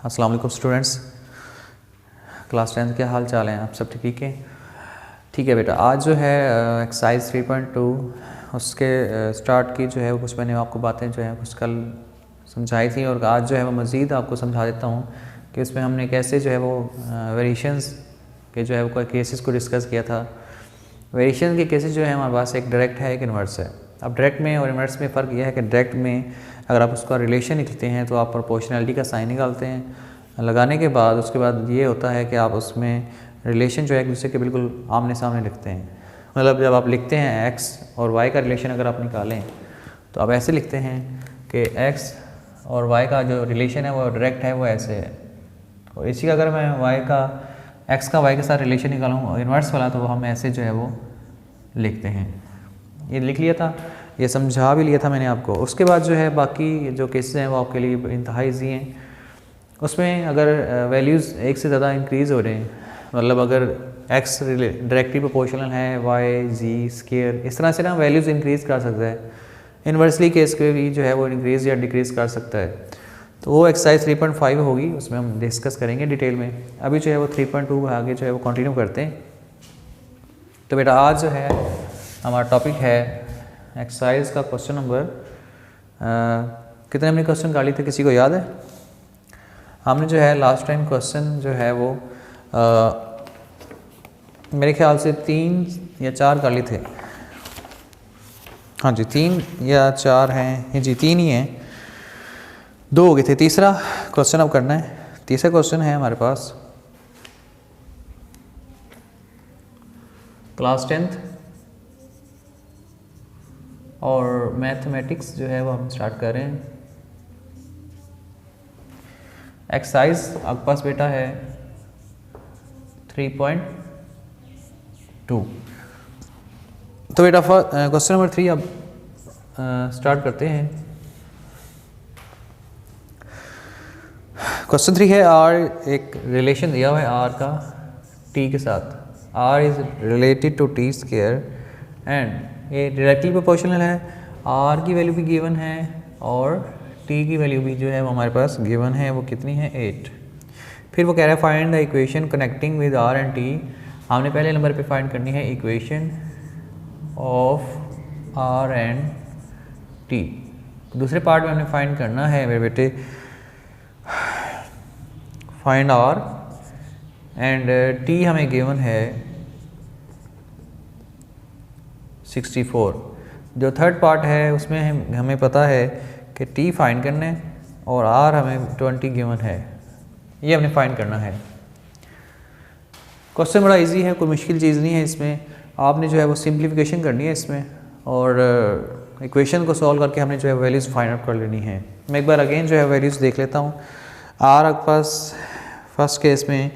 अस्सलाम वालेकुम students, class 10 के हाल चाल हैं? आप सब ठीक है? ठीक है बेटा, आज जो है एक्सरसाइज 3.2 उसके स्टार्ट की जो है कुछ मैंने आपको बातें जो है कुछ कल समझाई थी और आज जो है वो मज़ीद आपको समझा देता हूँ कि उसमें हमने कैसे जो है वो वेरिएशंस के जो है वो केसेस को डिस्कस किया था। वेरिएशन के केसेस जो है हमारे पास एक डायरेक्ट है, एक इन्वर्स है। अब डायरेक्ट में और इन्वर्स में फ़र्क यह है कि डायरेक्ट में अगर आप उसका रिलेशन लिखते हैं तो आप प्रोपोर्शनैलिटी का साइन निकालते हैं। लगाने के बाद उसके बाद ये होता है कि आप उसमें रिलेशन जो है एक दूसरे के बिल्कुल आमने सामने लिखते हैं। मतलब जब आप लिखते हैं x और y का रिलेशन अगर आप निकालें तो आप ऐसे लिखते हैं कि x और y का जो रिलेशन है वो डायरेक्ट है, वो ऐसे है। और इसी का अगर मैं x का y के साथ रिलेशन निकालूँ इन्वर्स वाला तो हम ऐसे जो है वो लिखते हैं। ये लिख लिया था, ये समझा भी लिया था मैंने आपको। उसके बाद जो है बाकी जो केसेस हैं वो आपके लिए इंतहाई ईजी हैं। उसमें अगर वैल्यूज़ एक से ज़्यादा इंक्रीज़ हो रहे हैं, मतलब अगर x डायरेक्टली प्रोपोर्शनल है y z स्केयर, इस तरह से ना वैल्यूज़ इंक्रीज़ कर सकता है। इन्वर्सली केस के भी जो है वो इंक्रीज़ या डिक्रीज़ कर सकता है। तो वो एक्सरसाइज 3.5 होगी, उसमें हम डिस्कस करेंगे डिटेल में। अभी जो है वो 3.2 आगे जो है वो कंटिन्यू करते हैं। तो बेटा आज जो है हमारा टॉपिक है एक्सरसाइज का क्वेश्चन नंबर कितने हमने क्वेश्चन कर लिए थे, किसी को याद है? हमने जो है लास्ट टाइम क्वेश्चन जो है वो मेरे ख्याल से 3 या 4 कर लिए थे। हाँ जी, 3 या 4 हैं जी, 3 ही हैं, 2 हो गए थे। तीसरा क्वेश्चन अब करना है। तीसरा क्वेश्चन है हमारे पास क्लास 10th और मैथमेटिक्स जो है वो हम स्टार्ट कर रहे हैं। एक्सरसाइज आपके पास बेटा है 3.2। तो बेटा क्वेश्चन नंबर 3 अब स्टार्ट करते हैं। क्वेश्चन 3 है आर एक रिलेशन दिया हुआ है आर का टी के साथ। R is related to T square and ये डायरेक्टली प्रोपोर्शनल है। आर की वैल्यू भी गिवन है और टी की वैल्यू भी जो है वो हमारे पास गिवन है, वो कितनी है 8। फिर वो कह रहा है find the equation connecting with R and T. हमने पहले नंबर पे फाइंड करनी है equation of R and T. दूसरे पार्ट में हमने फाइंड करना है मेरे बेटे फाइंड आर एंड टी हमें गिवन है 64। जो थर्ड पार्ट है उसमें हमें पता है कि टी फाइंड करना है और आर हमें 20 गिवन है, ये हमने फाइंड करना है। क्वेश्चन बड़ा इजी है, कोई मुश्किल चीज़ नहीं है इसमें। आपने जो है वो सिंप्लीफिकेशन करनी है इसमें और इक्वेशन को सॉल्व करके हमने जो है वैल्यूज़ फाइंड आउट कर लेनी है। मैं एक बार अगेन जो है वैल्यूज़ देख लेता हूँ। आर आपके पास फर्स्ट केस में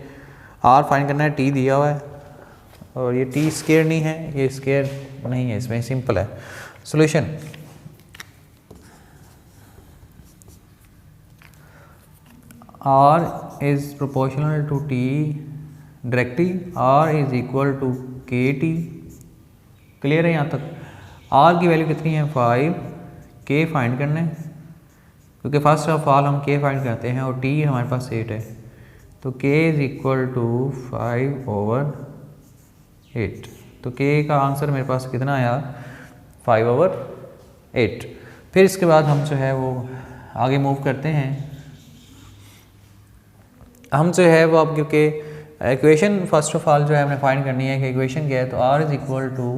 आर फाइंड करना है, टी दिया हुआ है और ये टी स्क्वायर नहीं है, ये स्क्वायर नहीं है, इसमें सिंपल है। Solution R is proportional to T directly, R is equal to KT। Clear है यहाँ तक? R की वैल्यू कितनी है 5, K फाइंड करना है क्योंकि फर्स्ट ऑफ ऑल हम K फाइंड करते हैं और T हमारे पास 8 है, तो K इज इक्वल टू 5/8। तो K का आंसर मेरे पास कितना आया 5/8। फिर इसके बाद हम जो है वो आगे मूव करते हैं। हम जो है वो अब क्योंकि इक्वेशन फर्स्ट ऑफ ऑल जो है हमने फाइंड करनी है कि इक्वेशन क्या है, तो R is equal to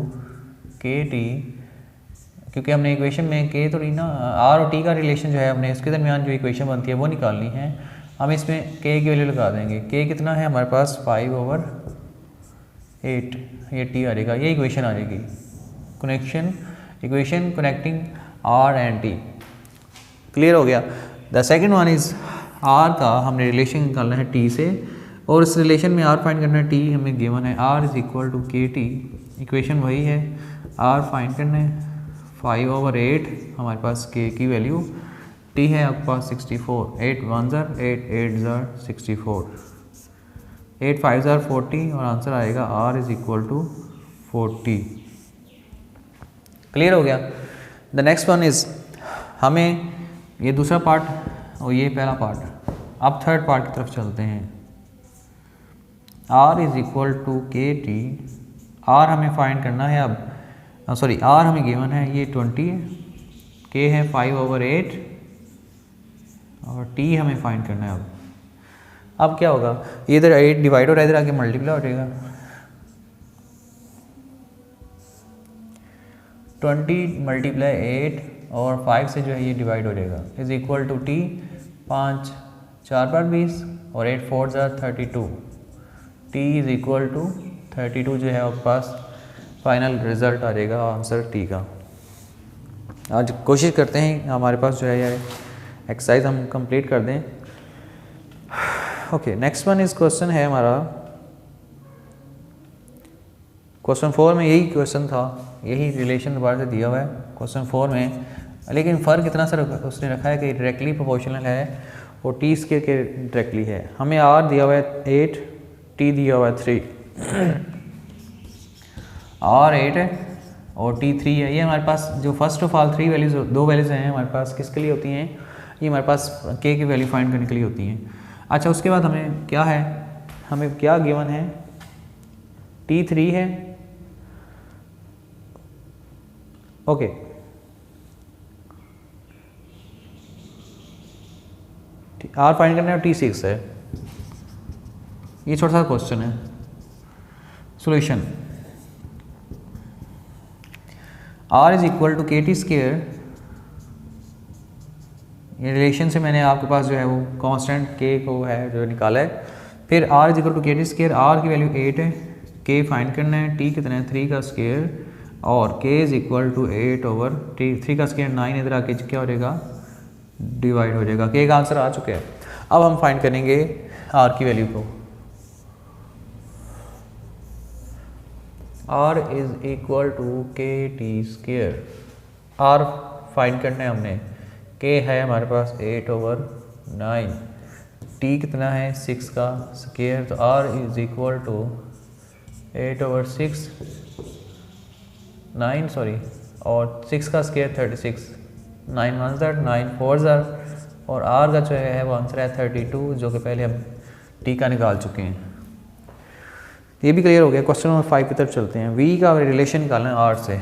K T, क्योंकि हमने इक्वेशन में के तो नहीं ना, R और T का रिलेशन जो है हमने इसके दरमियान जो इक्वेशन बनती है वो निकालनी है। हम इसमें के की वैल्यू लगा देंगे। के कितना है हमारे पास 5/8, ये T आ जाएगा, ये इक्वेशन आ जाएगी। Equation connecting R and T clear हो गया। The second one is R का हमने रिलेशन निकालना है T से और इस रिलेशन में R फाइंड करना है, T हमें गिवन है, R is equal to K T. Equation वही है, R फाइंड करना है 5/8 हमारे पास K की वैल्यू, T है आपके पास 64। 8 1 8 8 64, 8 5 40 और आंसर आएगा R is equal to 40। Clear हो गया। द नेक्स्ट वन इज़ हमें ये दूसरा पार्ट और ये पहला पार्ट अब थर्ड पार्ट की तरफ चलते हैं। r is equal to K T. Are हमें फाइंड करना है अब, सॉरी आर हमें गिवन है ये 20 है, के है 5/8 और टी हमें फाइंड करना है। अब क्या होगा, ये इधर 8 डिवाइड हो रहा है, इधर आके मल्टीप्लाई हो जाएगा। 20 मल्टीप्लाई 8 और 5 से जो है ये डिवाइड हो जाएगा, इज़ इक्वल टू टी। 5 4 बार 20 और 8 4 ज़ार 32। टी इज़ इक्वल टू 32 जो है आपके पास फाइनल रिज़ल्ट आ जाएगा आंसर टी का। आज कोशिश करते हैं हमारे पास जो है ये एक्सरसाइज हम कंप्लीट कर दें। ओके, नेक्स्ट वन इस क्वेश्चन है हमारा क्वेश्चन 4 में यही क्वेश्चन था, यही रिलेशन दोबारा से दिया हुआ है क्वेश्चन 4 में, लेकिन फ़र्क इतना सा उसने रखा है कि डायरेक्टली प्रोपोर्शनल है और टी स्क्वायर के डायरेक्टली है। हमें आर दिया हुआ है 8, टी दिया हुआ है 3। आर 8 है और टी 3 है। ये हमारे पास जो first of all 3 values, 2 values हैं हमारे पास किसके लिए होती हैं, ये हमारे पास के की वैल्यू फाइंड करने के लिए होती हैं। अच्छा, उसके बाद हमें क्या है, हमें क्या गिवन है, T3 है। ओके, आर फाइंड करना है, T6 है। ये छोटा सा क्वेश्चन है। Solution, R is equal to K T square. ये रिलेशन से मैंने आपके पास जो है वो कांस्टेंट के को है जो निकाला है। फिर R is equal to K T square, R की वैल्यू 8 है, के फाइंड करना है, T कितना है 3 का स्क्वायर और k इज इक्वल टू 8/3। 3 का स्क्वायर 9, इधर आके क्या हो जाएगा, डिवाइड हो जाएगा। के का आंसर आ चुका है। अब हम फाइंड करेंगे R की वैल्यू को। R is equal to K T square. R find करना है हमने, k है हमारे पास 8/9, t कितना है 6 का स्क्वायर, तो R is equal to 8/6 9 sorry और 6 का स्क्वायर 36, 9 1 ज़ार 9 4 ज़ार और R का जो है वो आंसर है 32, जो कि पहले हम t का निकाल चुके हैं। ये भी क्लियर हो गया। क्वेश्चन नंबर 5 की तरफ चलते हैं। v का रिलेशन निकालना है r से।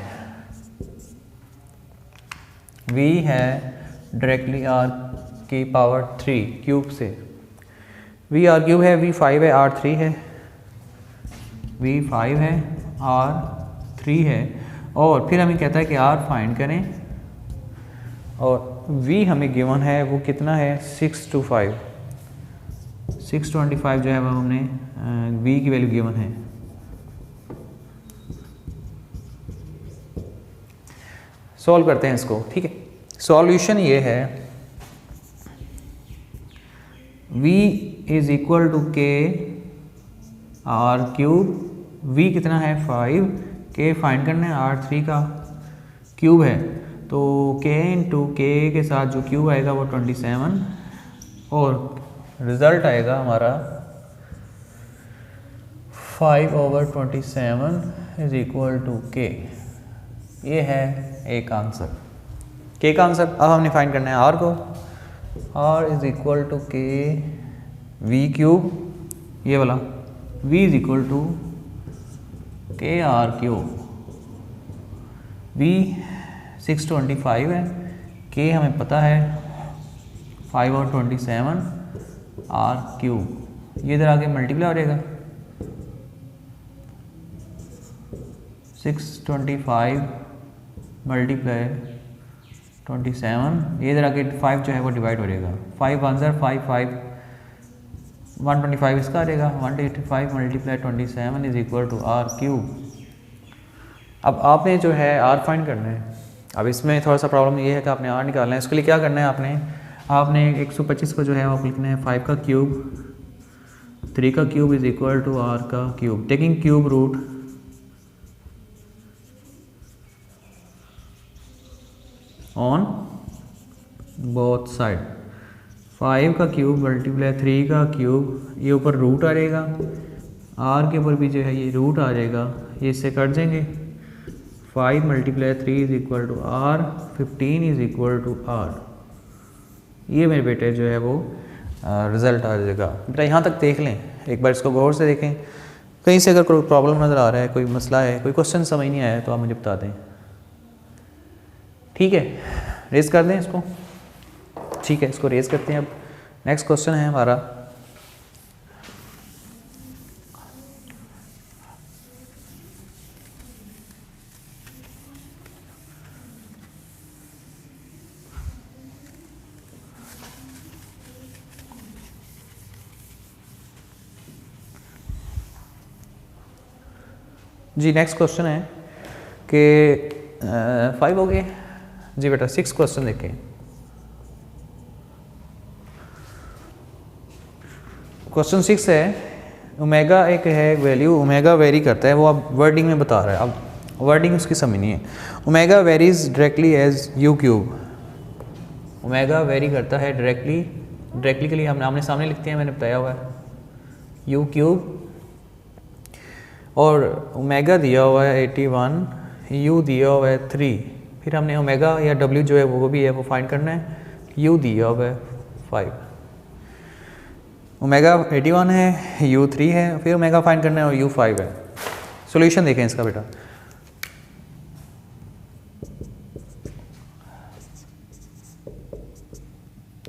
v है डायरेक्टली r की पावर 3 क्यूब से, v r क्यूब है, v 5 है, r 3 है, v 5 है, r 3 है और फिर हमें कहता है कि r फाइंड करें और v हमें गिवन है वो कितना है 625 जो है वो हमने v की वैल्यू गिवन है। सॉल्व करते हैं इसको, ठीक है। सॉल्यूशन ये है, v इज इक्वल टू के आर क्यूब, v कितना है 5, k फाइंड करना है, r 3 का क्यूब है तो k इंटू के के साथ जो क्यूब आएगा वो 27 और रिज़ल्ट आएगा हमारा 5/27 इज इक्वल टू के। ये है एक आंसर, के का आंसर। अब हमने फाइंड करना है r को। r इज इक्वल टू के वी क्यूब, ये वाला v इज इक्वल टू के आर क्यूब। v 625 है, k हमें पता है 5/27 r क्यूब, ये इधर आगे मल्टीप्लाई हो जाएगा 625 मल्टीप्लाई 27, ये इधर आगे 5 जो है वो डिवाइड हो जाएगा। 5 1 ज़ार 5 5 125 इसका आ जाएगा, 185 multiply 27 is equal to R cube. अब आपने जो है आर फाइंड करना है। अब इसमें थोड़ा सा प्रॉब्लम ये है कि आपने आर निकालना है। उसके लिए क्या करना है, आपने 125 को जो है वो लिखना है 5 का क्यूब, 3 का cube is equal to R का cube, taking cube root on both side. 5 का क्यूब मल्टीप्लाई 3 का क्यूब, ये ऊपर रूट आ जाएगा, आर के ऊपर भी जो है ये रूट आ जाएगा, ये इससे कट देंगे। 5 multiply 3 is equal to R, 15 is equal to R. ये मेरे बेटे जो है वो रिज़ल्ट आ जाएगा। बेटा यहाँ तक देख लें, एक बार इसको गौर से देखें, कहीं से अगर कोई प्रॉब्लम नज़र आ रहा है, कोई मसला है, कोई क्वेश्चन समझ नहीं आया तो आप मुझे बता दें। ठीक है, रेज़ कर दें इसको। ठीक है, इसको रेज़ करते हैं। अब नेक्स्ट क्वेश्चन है हमारा, जी नेक्स्ट क्वेश्चन है कि 5 हो गए जी बेटा। 6 क्वेश्चन देखें। क्वेश्चन 6 है, ओमेगा एक है वैल्यू, ओमेगा वेरी करता है, वो अब वर्डिंग में बता रहा है। अब वर्डिंग उसकी समझनी है। Omega varies directly as U cube. Omega vary करता है डायरेक्टली के लिए हम आमने सामने लिखते हैं, मैंने बताया हुआ है यू क्यूब, और ओमेगा दिया हुआ है 81, यू दिया हुआ है 3, फिर हमने ओमेगा या डब्ल्यू जो है वो भी है वो फाइंड करना है, यू दिया हुआ है 5। ओमेगा 81 है, यू 3 है, फिर ओमेगा फाइंड करना है और यू 5 है। सॉल्यूशन देखें इसका बेटा।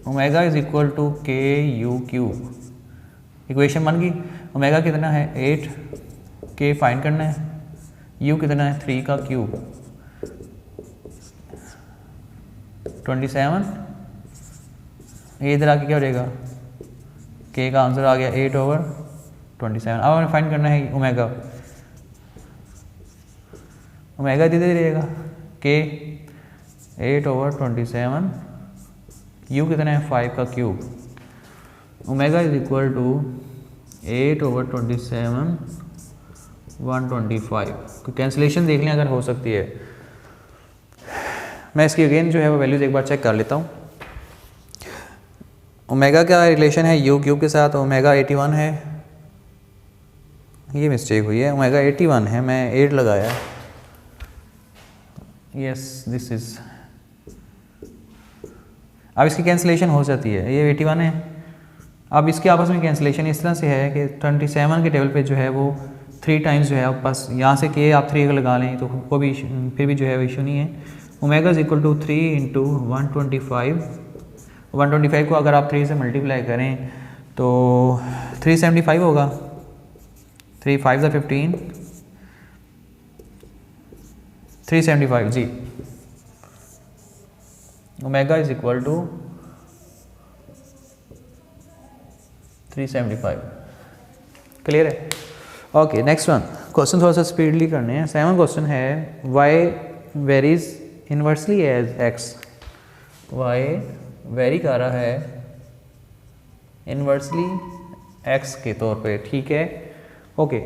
ओमेगा इज इक्वल टू के यू क्यूब, इक्वेशन बन गई। ओमेगा कितना है 8, के फाइंड करना है, यू कितना है 3 का क्यूब 27, ये इधर आके क्या हो जाएगा, के का आंसर आ गया 8/27। अब हमें फाइंड करना है ओमेगा, ओमेगा दे रहेगा के 8/27, यू कितना है 5 का cube, omega is equal to 8/27 125। कोई कैंसिलेशन देख लें अगर हो सकती है। मैं इसकी अगेन जो है वो वैल्यूज़ एक बार चेक कर लेता हूँ। ओमेगा का रिलेशन है यू क्यूब के साथ, ओमेगा 81 है, ये मिस्टेक हुई है, ओमेगा 81 है, मैं 8 लगाया, यस दिस इज। अब इसकी कैंसिलेशन हो जाती है, ये 81 है। अब इसके आपस में कैंसिलेशन इस तरह से है कि 27 के टेबल पे जो है वो 3 टाइम्स जो है आपके पास, यहाँ से के आप 3 अगर लगा लें तो को भी फिर भी जो है वो इशू नहीं है। Omega is equal to 3 into 125 को अगर आप 3 से मल्टीप्लाई करें तो 375 होगा, 3 5 15, 375 जी। Omega is equal to 375। Clear है? ओके नेक्स्ट वन, क्वेश्चन थोड़ा सा स्पीडली करने हैं। 7 क्वेश्चन है, Y varies inversely as X. Y vary कर रहा है इन्वर्सली एक्स के तौर पे, ठीक है ओके।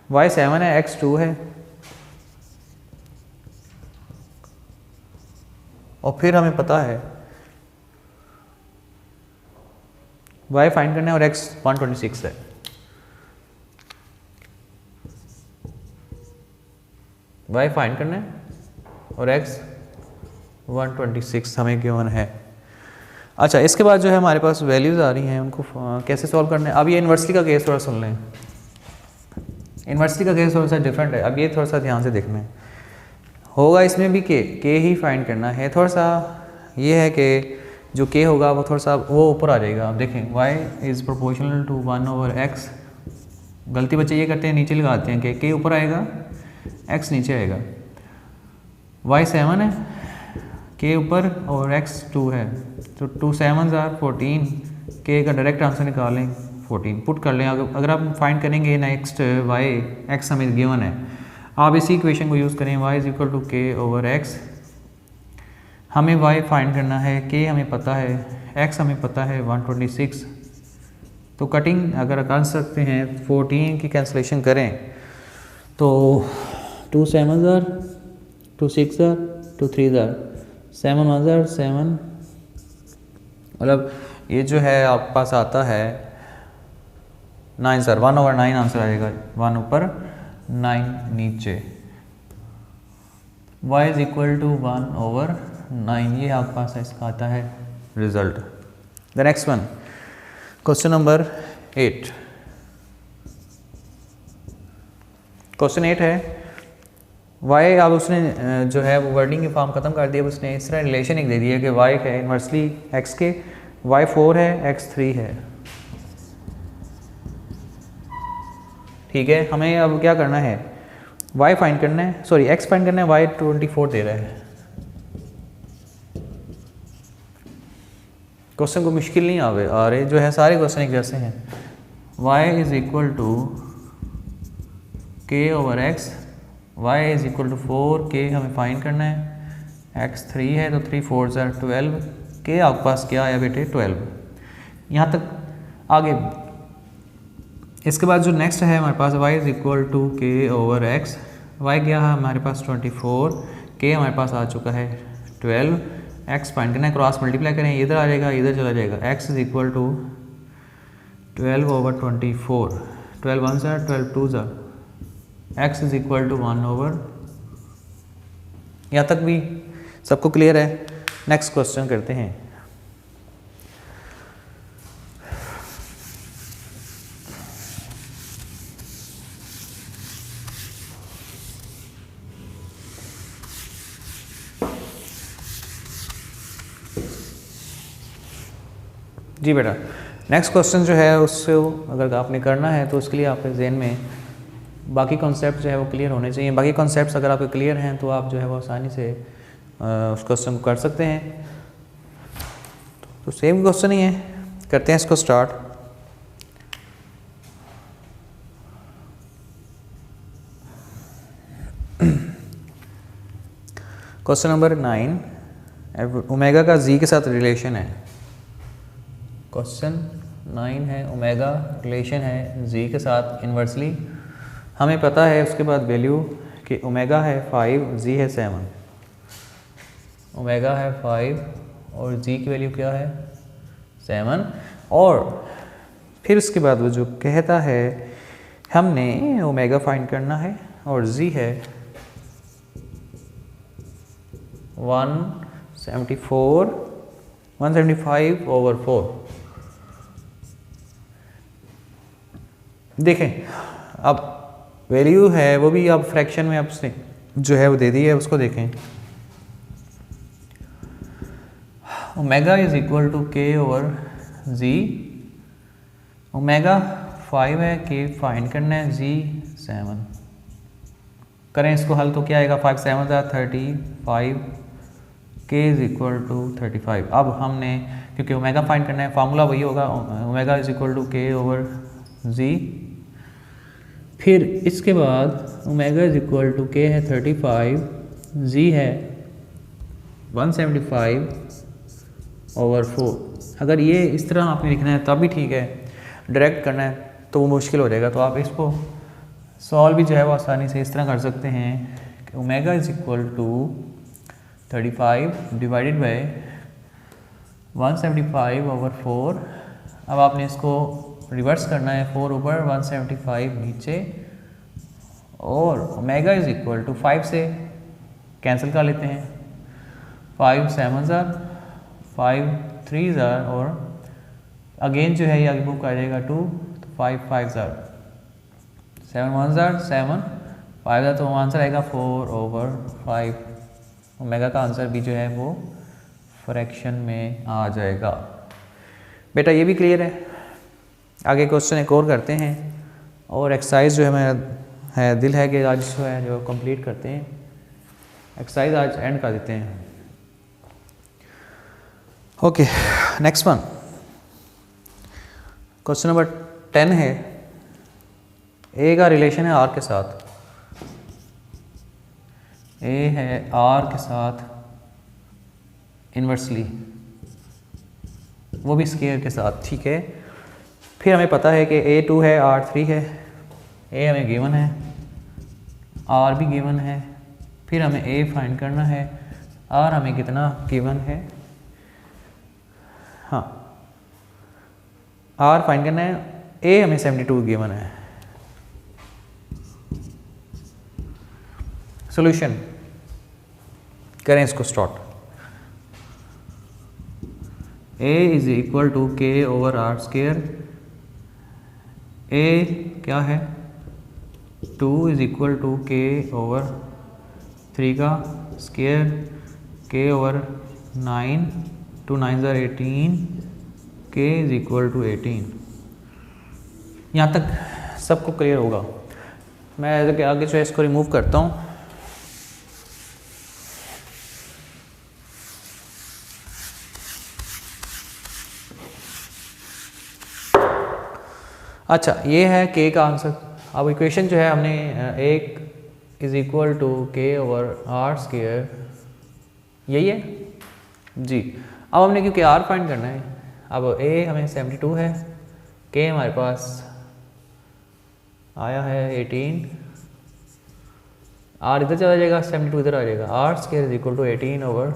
वाई 7 है, एक्स 2 है, और फिर हमें पता है वाई फाइंड करना है और एक्स 126 है। वाई फाइंड करना है और एक्स 126 हमें गिवन है। अच्छा, इसके बाद जो है हमारे पास वैल्यूज़ आ रही हैं, उनको कैसे सॉल्व करना है। अब ये इन्वर्सली का केस थोड़ा सुन लें। इन्वर्सली का केस थोड़ा सा डिफरेंट है, अब ये थोड़ा सा ध्यान से देखना है। होगा इसमें भी के ही फाइंड करना है। थोड़ा सा ये है कि जो के होगा वो थोड़ा सा वो ऊपर आ जाएगा। आप देखें y is proportional to 1/x। गलती बच्चे ये करते हैं, नीचे लगाते हैं कि के ऊपर आएगा x नीचे आएगा। y 7 है, के ऊपर और x 2 है, तो 2 7s are 14। के का डायरेक्ट आंसर निकालें 14, पुट कर लें। अगर आप फाइंड करेंगे नेक्स्ट y x हमें गिवन है, आप इसी इक्वेशन को यूज़ करें, y is equal to k/x। हमें y फाइंड करना है, k हमें पता है, x हमें पता है 126। तो कटिंग अगर कर सकते हैं 14 की कैंसिलेशन करें तो 2 7s are 2 6s are 2 3s are 7 1s are 7, मतलब ये जो है आपके पास आता है 9 सर 1/9 आंसर आएगा, 1 ऊपर 9 नीचे। y इज इक्वल टू 1/9, ये आपके पास इसका आता है result. The next one, question number 8। Question 8 है y, अब उसने जो है वो वर्डिंग की फॉर्म ख़त्म कर दिया। उसने इस तरह रिलेशन एक दे दिया कि y है इन्वर्सली x के, y 4 है x 3 है। ठीक है, हमें अब क्या करना है, y फाइंड करना है, सॉरी x फाइंड करना है। y 24 दे रहा है। क्वेश्चन को मुश्किल नहीं आ रहे, जो है सारे क्वेश्चन एक जैसे हैं। y is equal to k over x, y is equal to 4k हमें फाइंड करना है। x 3 है तो 3 4 12, k आपके पास क्या आया बेटे 12। यहाँ तक आगे इसके बाद जो नेक्स्ट है हमारे पास y is equal to k over x, y क्या है हमारे पास 24, k हमारे पास आ चुका है 12, x फाइंड करना है, क्रॉस मल्टीप्लाई करें, इधर आ जाएगा इधर चला जाएगा। x is equal to 12 over 24, 12 1 12 2 x is equal to 1 over. यहाँ तक भी सबको क्लियर है। नेक्स्ट क्वेश्चन करते हैं। जी बेटा, नेक्स्ट क्वेश्चन जो है उससे अगर आपने करना है तो उसके लिए आपके जहन में बाकी कॉन्सेप्ट जो है वो क्लियर होने चाहिए। बाकी कॉन्सेप्ट्स अगर आपके क्लियर हैं तो आप जो है वो आसानी से उस क्वेश्चन को कर सकते हैं। तो सेम क्वेश्चन ही है, करते हैं इसको स्टार्ट। क्वेश्चन नंबर 9, ओमेगा का जी के साथ रिलेशन है। क्वेश्चन 9 है, ओमेगा रिलेशन है जी के साथ इन्वर्सली। हमें पता है उसके बाद वैल्यू कि ओमेगा है 5, जी है 7। ओमेगा है 5 और जी की वैल्यू क्या है 7। और फिर उसके बाद वो जो कहता है हमने ओमेगा फाइंड करना है और जी है 175 ओवर 4। देखें अब वैल्यू है वो भी अब फ्रैक्शन में आपसे जो है वो दे दी है, उसको देखें। Omega is equal to K over ji. Omega 5 है, के फाइंड करना है, जी 7। करें इसको हल तो क्या आएगा, 5 7 35, के इज इक्वल टू 35। अब हमने क्योंकि ओमेगा फाइंड करना है फार्मूला वही होगा, omega is equal to K over जी। फिर इसके बाद ओमेगा इज इक्वल टू के है 35, जी है 175 ओवर 4। अगर ये इस तरह आपने लिखना है तब भी ठीक है, डायरेक्ट करना है तो वो मुश्किल हो जाएगा। तो आप इसको सॉल्व भी जो है वो आसानी से इस तरह कर सकते हैं कि omega is equal to 35 divided by 175 over 4। अब आपने इसको रिवर्स करना है, 4 ऊपर 175 नीचे, और ओमेगा इज इक्वल टू 5 से कैंसिल कर लेते हैं, 5 7 5 3 और अगेन जो है ये आगे बुक आ जाएगा 2, तो 5 5 7 1 7 5 तो आंसर आएगा 4 ओवर 5। ओमेगा का आंसर भी जो है वो फ्रैक्शन में आ जाएगा। बेटा ये भी क्लियर है। आगे क्वेश्चन एक और करते हैं और एक्सरसाइज जो है मेरा है दिल है कि आज जो है जो कंप्लीट करते हैं। एक्सरसाइज आज एंड कर देते हैं। Okay, next one, question number 10 है। ए का रिलेशन है आर के साथ। ए है आर के साथ इन्वर्सली, वो भी स्केयर के साथ, ठीक है। फिर हमें पता है कि A2 है, R3 है। A हमें गिवन है, R भी गिवन है। फिर हमें A फाइंड करना है, R हमें कितना गिवन है, हाँ R फाइंड करना है, A हमें 72 गिवन है। सॉल्यूशन करें इसको start. A is equal to K over R square, A क्या है 2 is equal to K over 3 का स्केयर, के ओवर 9, 2 9 are 18, के इज इक्वल टू 18। यहाँ तक सबको क्लियर होगा। मैं आगे जो है इसको रिमूव करता हूँ। अच्छा, ये है के का आंसर। अब इक्वेशन जो है हमने एक is equal to K over are square, यही है जी। अब हमने क्योंकि आर फाइंड करना है, अब ए हमें 72 है, के हमारे पास आया है 18, आर इधर चला जाएगा, 72 इधर आ जाएगा, R square is equal to 18 over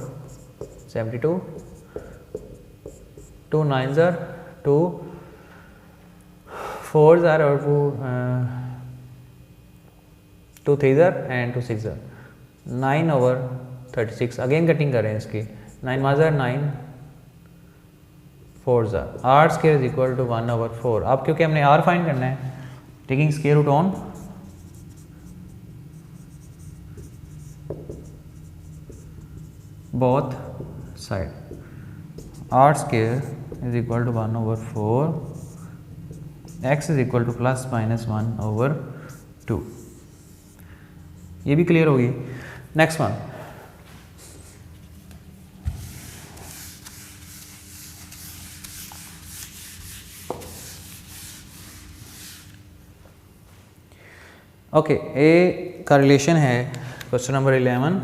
72, 2 9 are 2, 4 are और 2 3 are and 2 6 are 9 over 36। Again cutting करें इसकी, 9 1 are 9, 4 are, R square is equal to 1 over 4। अब क्योंकि हमने आर फाइंड करना है, taking square root on both side, R square is equal to 1 over 4, x is equal to plus minus 1 over 2। ये भी clear होगी। नेक्स्ट वन, ओके, ए का relation है क्वेश्चन नंबर 11,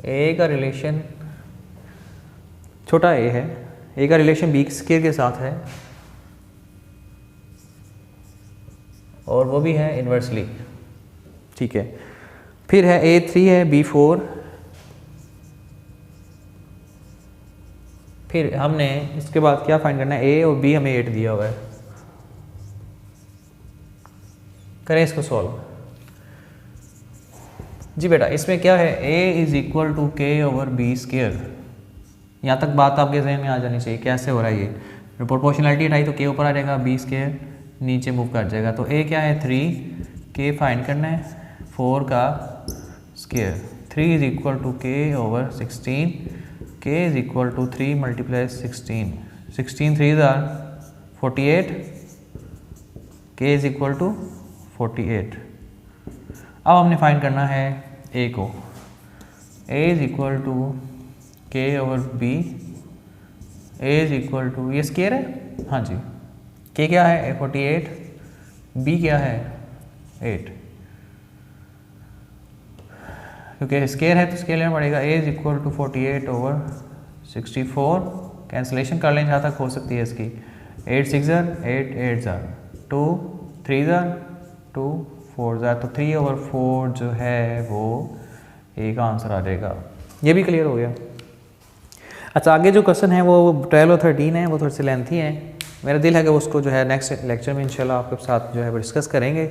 ए का रिलेशन छोटा ए है, ए का रिलेशन बी स्क्वायर के साथ है और वो भी है इन्वर्सली, ठीक है। फिर है ए 3 है, बी 4, फिर हमने इसके बाद क्या फाइंड करना है, ए और बी हमें 8 दिया हुआ है। करें इसको सॉल्व। जी बेटा, इसमें क्या है, ए is equal to K over B square. यहाँ तक बात आपके जहन में आ जानी चाहिए, कैसे हो रहा है ये। प्रोपोर्शनलिटी हटाई तो के ऊपर आ जाएगा, बी स्क्वायर नीचे मूव कर जाएगा। तो ए क्या है 3, के फाइंड करना है 4 का square, 3 is equal to K over 16, के is equal to 3 multiply 16, 16 3 are 48, के इज इक्वल टू 48। अब हमने फाइंड करना है ए को, A is equal to K over B, A is equal to, ये स्क्वायर है, हाँ जी, के क्या है 48, बी क्या है 8, क्योंकि स्क्वायर है तो स्क्वायर लेना पड़ेगा। A is equal to 48 over 64, cancellation कर लें जहाँ तक हो सकती है इसकी, 8 6 are 8 8 are 2 3 are 2 4 are, तो 3 over 4 जो है वो ए का आंसर आ जाएगा। ये भी क्लियर हो गया। अच्छा, आगे जो क्वेश्चन है वो 12 और 13 है, वो थोड़े से लेंथी हैं। मेरा दिल है कि उसको जो है नेक्स्ट लेक्चर में इंशाल्लाह आपके साथ जो है वो डिस्कस करेंगे।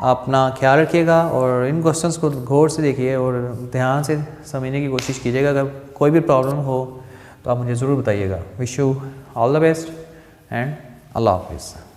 अपना ख्याल रखिएगा और इन क्वेश्चंस को गौर से देखिए और ध्यान से समझने की कोशिश कीजिएगा। अगर कोई भी प्रॉब्लम हो तो आप मुझे ज़रूर बताइएगा। Wish you all the best and अल्लाह हाफिज़।